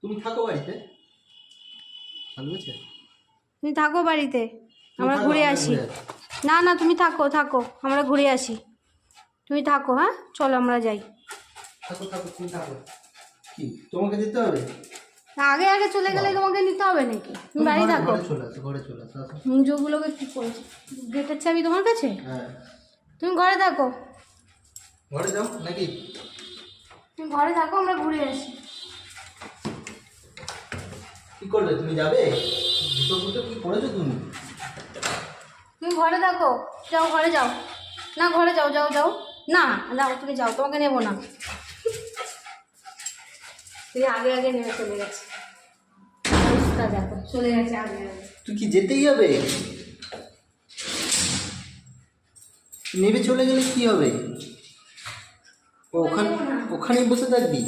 তুমি থাকো বাড়িতে, ভালো আছে? তুমি থাকো বাড়িতে, তুমি আমরা থাকো, ঘুরে আমরা আসি। ঘুরে আসি। না না, তুমি থাকো থাকো, আমরা ঘুরে আসি। তুমি থাকো, হ্যাঁ চলো আমরা যাই। থাকো থাকো, তুমি থাকো। কি তোমাকে যেতে হবে? আগে আগে চলে গেলে তোমাকে নিতে হবে নাকি? তুমি তুমি বাড়ি ঘরে থাকো। ঘরে চলে আসো, ঘরে চলে আসো, আসো। মুঞ্জগুলোকে কি করেছে? গেটের চাবি তোমার কাছে? হ্যাঁ, তুমি ঘরে থাকো, ঘরে যাও নাকি? তুমি ঘরে থাকো, আমরা ঘুরে আসি। কি করবে, তুমি যাবে? জুতো ফুটো কি পরেছো তুমি? তুমি ঘরে থাকো, যাও ঘরে যাও। না ঘরে যাও, যাও যাও। না যাও, তুমি যাও, তোমাকে নেবো না। তুমি আগে আগে নেমে চলে গেছে, অবস্থা দেখো, চলে গেছে আগে আগে। তুই কি যেতেই হবে? নেবে চলে গেলে কি হবে? ওখানে ওখানেই বসে থাকবি?